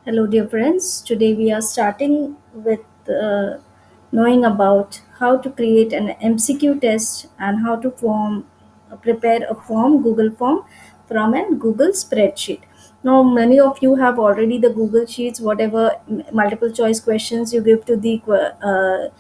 Hello, dear friends. Today we are starting with knowing about how to create an MCQ test and how to prepare a form, Google form from a Google spreadsheet. Now, many of you have already the Google Sheets, whatever multiple choice questions you give to the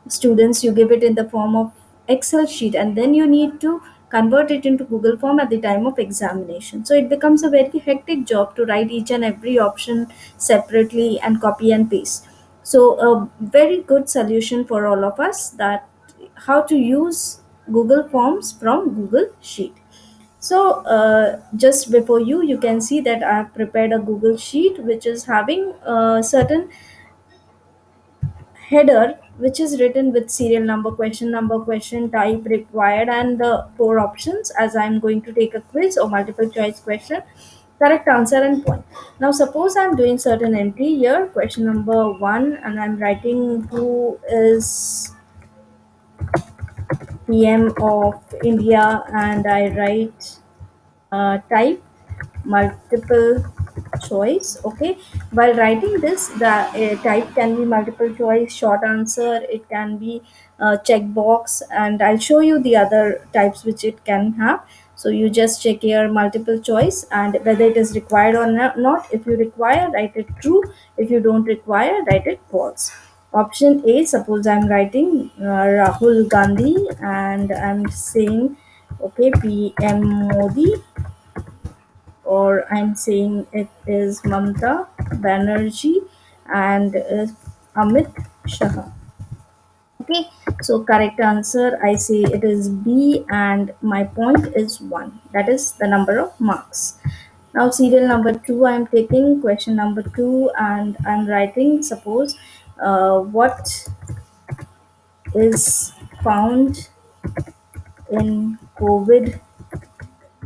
students, you give it in the form of Excel sheet, and then you need to convert it into Google form at the time of examination. So it becomes a very hectic job to write each and every option separately and copy and paste. So a very good solution for all of us, that how to use Google forms from Google sheet. So just before you can see that I have prepared a Google sheet which is having certain header which is written with serial number, question type required, and the four options, as I'm going to take a quiz or multiple choice question, correct answer and point. Now suppose I'm doing certain entry here, question number 1, and I'm writing who is PM of India, and I write type multiple choice. Okay, while writing this, the type can be multiple choice, short answer, it can be checkbox, and I'll show you the other types which it can have. So you just check here multiple choice and whether it is required or not. If you require, write it true. If you don't require, write it false. Option A, suppose I'm writing Rahul Gandhi, and I'm saying okay, PM Modi, or I'm saying it is Mamta Banerjee and Amit Shah. Okay, so correct answer, I say it is B, and my point is 1. That is the number of marks. Now, serial number 2, I'm taking question number 2 and I'm writing, suppose, what is found in COVID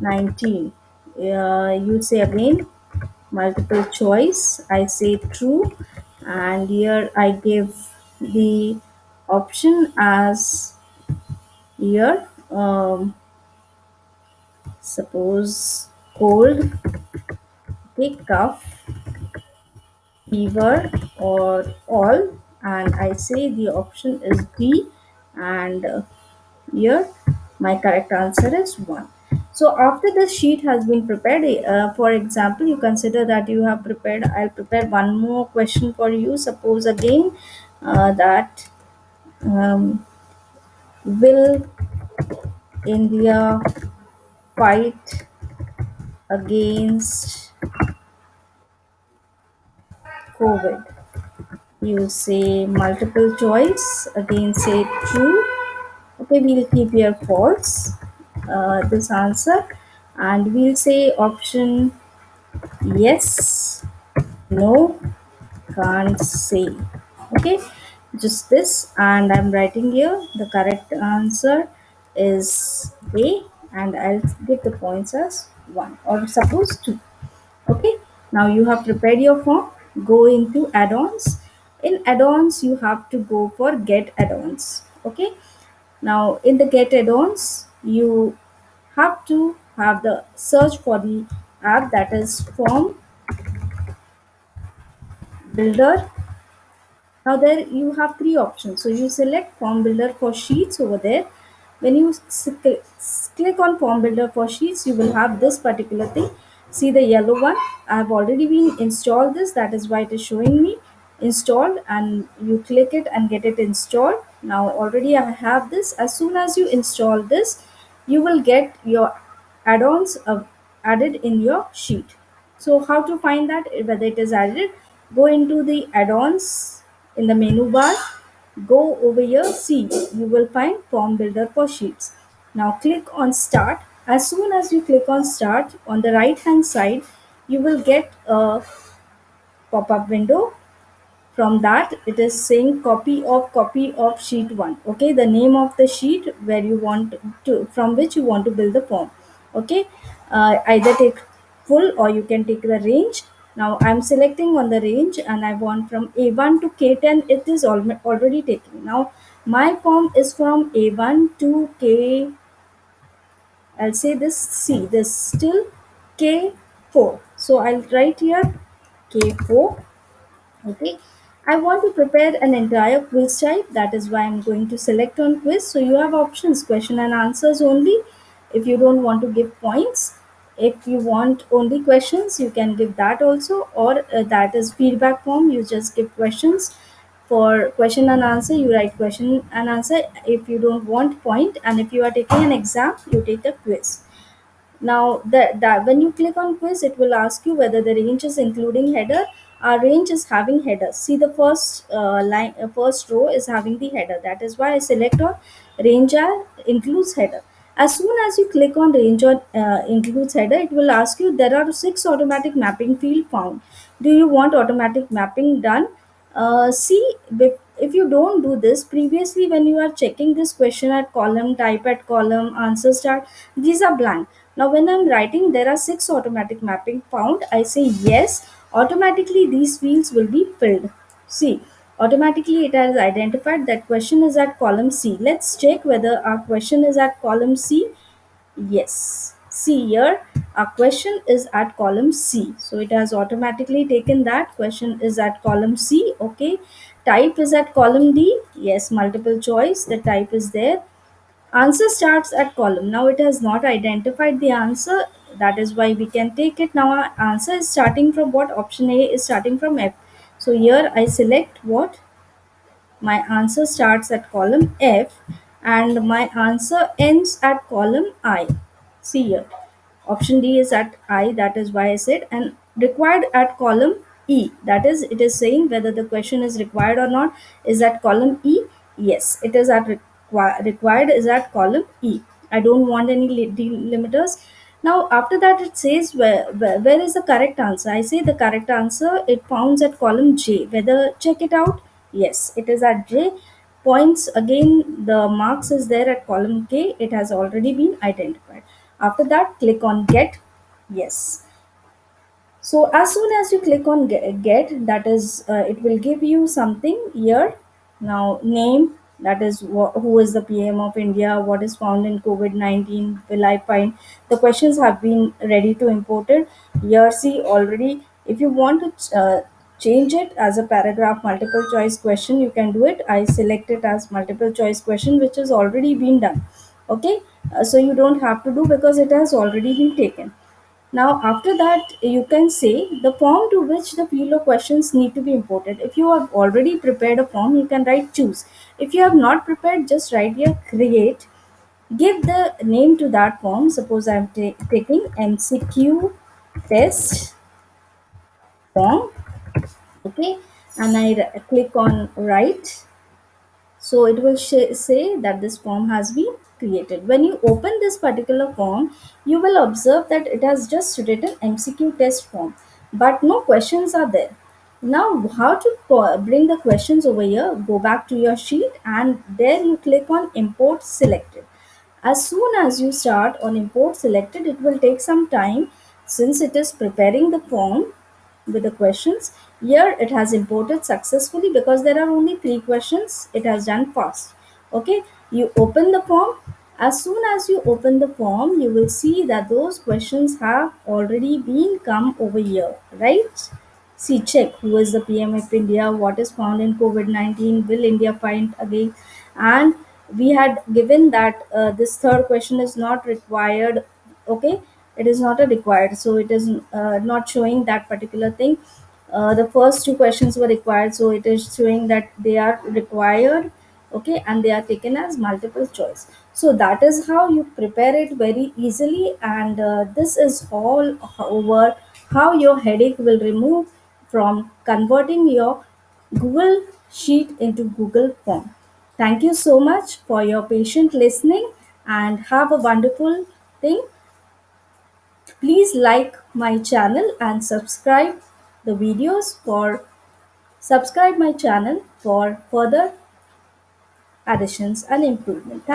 19. You say again multiple choice, I say true, and here I give the option as here, suppose cold, okay, cough, fever, or all, and I say the option is D, and here my correct answer is 1. So after the sheet has been prepared, for example, you consider that you have prepared, I'll prepare one more question for you. Suppose again that um, will India fight against COVID? You say multiple choice, again say true. Okay, we'll keep here false, this answer, and we'll say option yes, no, can't say. Okay, just this, and I'm writing here the correct answer is A, and I'll give the points as 1 or suppose 2. Okay, now you have prepared your form, go into add-ons. In add-ons you have to go for get add-ons. Okay, now in the get add-ons you have to have the search for the app, that is form builder. Now there you have three options. So you select form builder for sheets over there. When you click on form builder for sheets, you will have this particular thing. See the yellow one? I have already been installed this. That is why it is showing me installed, and you click it and get it installed. Now already I have this. As soon as you install this, you will get your add-ons added in your sheet. So how to find that, whether it is added? Go into the add-ons in the menu bar, go over here, see, you will find form builder for sheets. Now click on start. As soon as you click on start, on the right hand side you will get a pop-up window. From that it is saying copy of sheet 1. Okay, the name of the sheet where you want to, from which you want to build the form. Okay, either take full or you can take the range. Now I'm selecting on the range and I want from A1 to K10. It is already taken. Now my form is from A1 to K, I'll say this, see this, still K4. So I'll write here K4. Okay. I want to prepare an entire quiz type. That is why I'm going to select on quiz. So you have options, question and answers only. If you don't want to give points, if you want only questions, you can give that also. Or that is feedback form. You just give questions. For question and answer, you write question and answer. If you don't want point, and if you are taking an exam, you take a quiz. Now, that when you click on quiz, it will ask you whether the range is including header. Our range is having header. See, the first first row is having the header. That is why I select on range includes header. As soon as you click on range or includes header, it will ask you there are 6 automatic mapping field found. Do you want automatic mapping done? If you don't do this previously, when you are checking this question at column, type at column, answer start, these are blank. Now when I'm writing there are 6 automatic mapping found, I say yes, automatically these fields will be filled. See, automatically it has identified that question is at column C. Let's check whether our question is at column C. Yes. See here, our question is at column C. So it has automatically taken that question is at column C. Okay. Type is at column D. Yes, multiple choice. The type is there. Answer starts at column. Now it has not identified the answer. That is why we can take it. Now our answer is starting from what? Option A is starting from F. So here I select what? My answer starts at column F and my answer ends at column I. See here. Option D is at I, that is why I said, and required at column E. That is, it is saying whether the question is required or not is at column E. Yes, it is at required is at column E. I don't want any delimiters. Now after that it says where is the correct answer. I say the correct answer it founds at column J. Whether check it out. Yes, it is at J. Points again, the marks is there at column K. It has already been identified. After that, click on get. Yes. So as soon as you click on get, that is, it will give you something here. Now name, that is who is the PM of India, what is found in COVID-19, will I find. The questions have been ready to imported. Here see already, if you want to change it as a paragraph multiple choice question, you can do it. I select it as multiple choice question, which has already been done. Okay, so you don't have to do because it has already been taken. Now, after that, you can say the form to which the field of questions need to be imported. If you have already prepared a form, you can write choose. If you have not prepared, just write here create. Give the name to that form. Suppose I am taking MCQ test form. Okay, and I click on write. So it will say that this form has been created. When you open this particular form, you will observe that it has just written MCQ test form, but no questions are there. Now, how to bring the questions over here? Go back to your sheet and there you click on import selected. As soon as you start on import selected, it will take some time since it is preparing the form with the questions. Here it has imported successfully because there are only 3 questions. It has done fast. Okay, you open the form. As soon as you open the form, you will see that those questions have already been come over here, right? See, check who is the PM of India, what is found in COVID-19, will India find again? And we had given that this third question is not required. Okay, it is not a required, so it is not showing that particular thing. The first 2 questions were required, so it is showing that they are required. Okay, and they are taken as multiple choice. So that is how you prepare it very easily, and this is all over how your headache will remove from converting your Google Sheet into Google Form. Thank you so much for your patient listening and have a wonderful thing. Please like my channel and subscribe my channel for further additions and improvement. Thank